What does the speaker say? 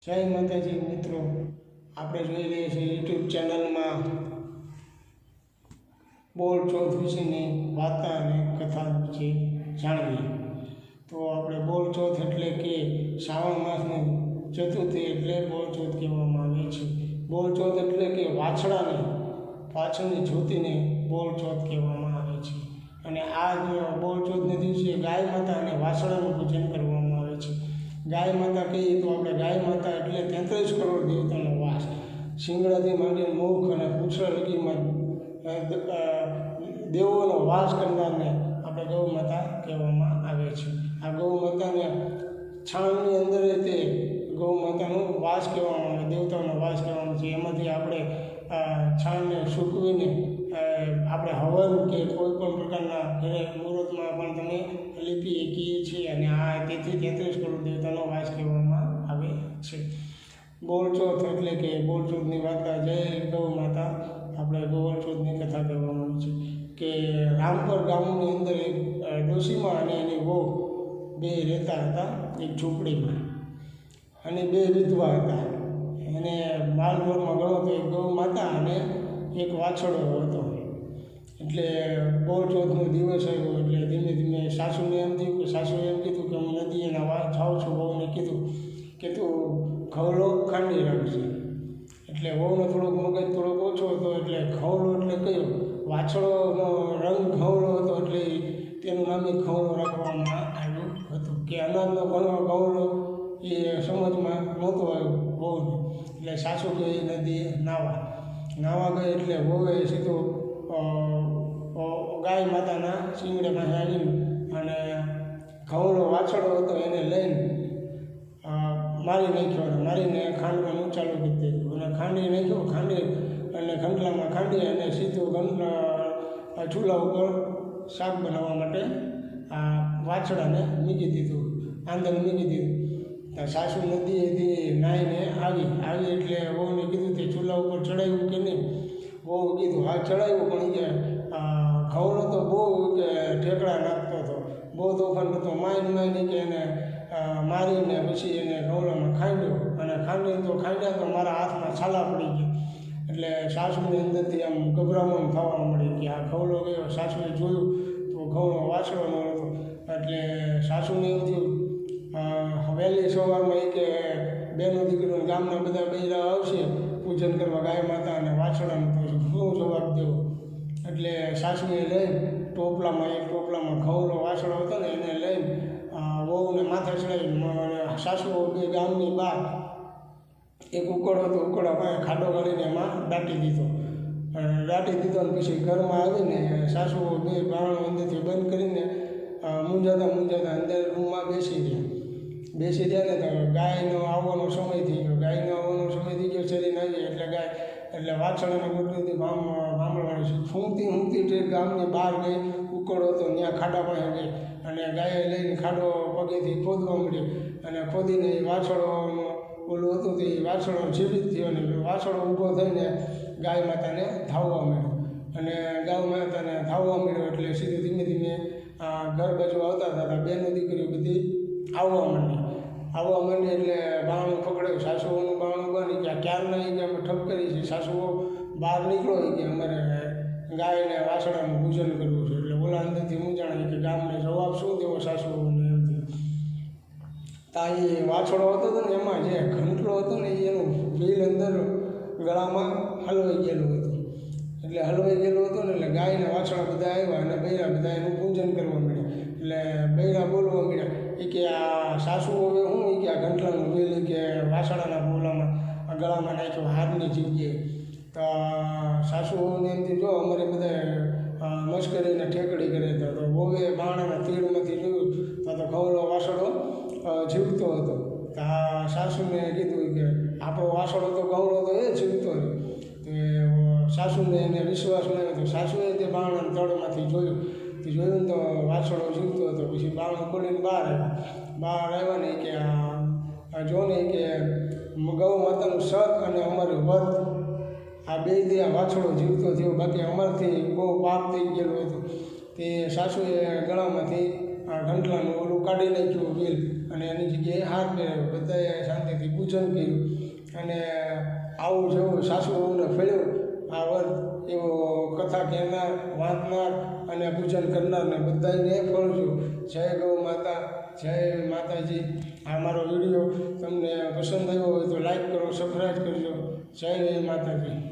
જય માતાજી મિત્રો, આપણે જોઈ રહ્યા છીએ યુટ્યુબ ચેનલમાં બોલ ચોથ વિશેની વાર્તા અને કથા વિશે જાણવી. તો આપણે બોલ ચોથ એટલે કે શ્રાવણ માસની ચતુર્થી એટલે બોલ ચોથ કહેવામાં આવે છે. બોલ ચોથ એટલે કે વાછડાને પાછળની જ્યોતિને બોલ ચોથ કહેવામાં આવે છે. અને આ બોલ ચોથના દિવસે ગાય માતા અને વાછડાનું પૂજન કરવામાં આવે છે. ગાય માતા કહીએ તો આપણે ગાય માતા એટલે 33 કરોડ દેવતાનો વાસ. શિંગડાથી માંડીને મુખ અને પૂંછડા લગીમાં દેવોનો વાસ કરનારને આપણે ગૌ માતા કહેવામાં આવે છે. આ ગૌ માતાને છાણની અંદર તે ગૌ માતાનો વાસ કહેવામાં આવે, દેવતાનો વાસ કહેવામાં છે. એમાંથી આપણે છાણને સૂકવીને આપણે હવન કે કોઈ પણ પ્રકારના ઘરે મુહૂર્તમાં પણ તમે લીપીએ કહીએ છીએ. અને આ તેથી 33 કરોડ દેવતાનો વાસ કહેવામાં આવે છે. બોલ ચોથ એટલે કે બોલ ચોથની વાર્તા જય ગૌ માતા. આપણે ગોળ ચોથની કથા કહેવામાં આવે છે કે રામપર ગામની અંદર એક ડોશીમાં અને એની વહુ બે રહેતા હતા એક ઝૂંપડીમાં, અને બે વિધવા હતા. અને માલઢોરમાં ગણો તો એક ગૌ માતા અને એક વાછડો હતો. એટલે બોલ ચોથનો દિવસ આવ્યો એટલે ધીમે ધીમે સાસુને એમ થયું કે સાસુએ એમ કીધું કે હું નદી એના જાઉં છું. વહુને કીધું કે તું ખવલો ખાંડી રાખશે. એટલે વહુનો થોડોક મગજ થોડોક ઓછો હતો એટલે ખવલો એટલે કયો વાછળોનો રંગ ખવલો હતો એટલે તેનું નામ ખવલો રાખવામાં આવ્યું હતું. કે અનાજનો ખવલો એ સમજમાં નહોતો આવ્યો વહુને. એટલે સાસુ ગઈ નદીએ નાવા ગઈ એટલે વહુએ સીધો ગાય માતાના શિંગડે પાસે આવીને અને ખવલો વાછડો હતો એને લઈને મારી નાખ્યો. અને મારીને ખાંડવાનું ચાલુ કરી દીધું અને ખાંડી નાખ્યો. ખાંડી અને ખંડલામાં ખાંડી અને સીધું ચૂલા ઉપર શાક બનાવવા માટે આ વાછડાને મૂકી દીધું, આંધણ મૂકી દીધું. સાસુ નદીએથી નાહીને આવી એટલે વહુને કીધું તે ચૂલા ઉપર ચડાવ્યું કે નહીં. બહુ કીધું હા ચડાવ્યું, પણ કે ખવલો તો બહુ કે ઠેકડા નાખતો હતો, બહુ તોફાન હતો. માઈને કે એને મારીને પછી એને ખવલામાં ખાંડ્યો. અને ખાંડ્યા તો મારા હાથમાં છાલા પડી ગયા. એટલે સાસુની અંદરથી આમ ગભરામણ થવા મળી કે આ ખવલો ગયો. સાસુએ જોયું તો ખવલો વાછડવાનો હતો. એટલે સાસુને એમ થયું વહેલી સવારમાં એ કે બેનો દીકરીઓ ગામના બધા બૈરા આવશે પૂજન કરવા ગાય માતા અને વાછડાનું, તો શું જવાબ દેવો. એટલે સાસુએ લઈને એક ટોપલામાં ખવલો વાછડો હતો ને એને લઈને વહુને માથે ચડાવી સાસુ બે ગામની બહાર એક ઉકળો હતો, ઉકળા પાસે ખાડો કરીને એમાં દાટી દીધો. અને પછી ઘરમાં આવીને સાસુ બે બારણું અંદરથી બંધ કરીને મૂંઝાતા અંદર રૂમમાં બેસી રહ્યા ને તો ગાયનો આવવાનો સમય થઈ ગયો. શરીર આવી એટલે વાછડાને ગોઠવીથી ભાંભળવાની છે. ફૂંકતી ટ્રેન ગામની બહાર ગઈ, ઉકળો હતો ત્યાં ખાડા પાસે ગઈ અને ગાયે લઈને ખાડો પગેથી ખોદવા મળ્યો. અને ખોદીને વાછડો ઓલું હતું તે વાછડો જીવિત થયો. અને વાછડો ઊભો થઈને ગાય માતાને ધાવવા મળ્યો. અને ગાય માતાને ધાવવા મળ્યો એટલે સીધું ધીમે ધીમે ઘર બાજુ આવતા હતા. બેનો દીકરીઓ બધી આવવા માંડી એટલે બાણું પકડાયું. સાસુઓનું બાણું બની કે ક્યારના કે અમે ઠપ કરી છે. સાસુઓ બહાર નીકળો કે અમારે ગાયને વાછડાનું પૂજન કરવું છે. એટલે ઓલા અંદરથી મૂંઝાણા કે ગામને જવાબ શું દેવો સાસુઓને એમ થયું. ત્યાં એ વાછડો હતો ને એમાં જે ઘંટલો હતો ને એનું બિલ અંદર ગળામાં હલવાઈ ગયેલું હતું. એટલે ગાયના વાછડા બધા આવ્યા અને બૈરા બધા એનું પૂજન કરવા મળ્યા. એટલે બૈરા બોલવા મળ્યા કે આ સાસુઓ હવે શું કે આ ઘંટલાનું બિલ કે વાછડાના બોલામાં ગળામાં નાખ્યો હારની જગ્યાએ. તો સાસુઓને એમથી જો અમારે બધા મશ્કરીને ઠેકડી કરે હતા. તો બહુએ બાણાના તીડમાંથી જોયું તો ખવલો વાછડો જીવતો હતો. તો આ સાસુને કીધું કે આપણો વાછડો તો ગૌરો તો એ જીવતો ને. તો સાસુને એને વિશ્વાસ ન આવ્યો. તો સાસુએ તે બાણાના તળમાંથી જોયું તો વાછડો જીવતો હતો. પછી બાણું ખોલીને બહાર આવ્યા ને કે જો ને કે ગૌ માતાનું સત અને અમારું વ્રત આ બે આ વાછડો જીવતો થયો. બાકી અમારથી બહુ પાપ થઈ ગયેલું હતું. તે સાસુએ ગળામાંથી ઘંટલાનું ઓલું કાઢી નાખ્યું બિલ અને એની જગ્યાએ હાર પહેરાવ્યો, બધાએ શાંતિથી પૂજન કર્યું અને આવું જેવું સાસુ વહુને ફળ્યું આ વર્ત એવો કથા કહેનાર, વાંચનાર અને પૂજન કરનારને બધાને ફળજો. જય ગૌ માતા, જય માતાજી. આ મારો વિડીયો તમને પસંદ આવ્યો હોય તો લાઈક કરો, સબસ્ક્રાઈબ કરજો. જય માતાજી.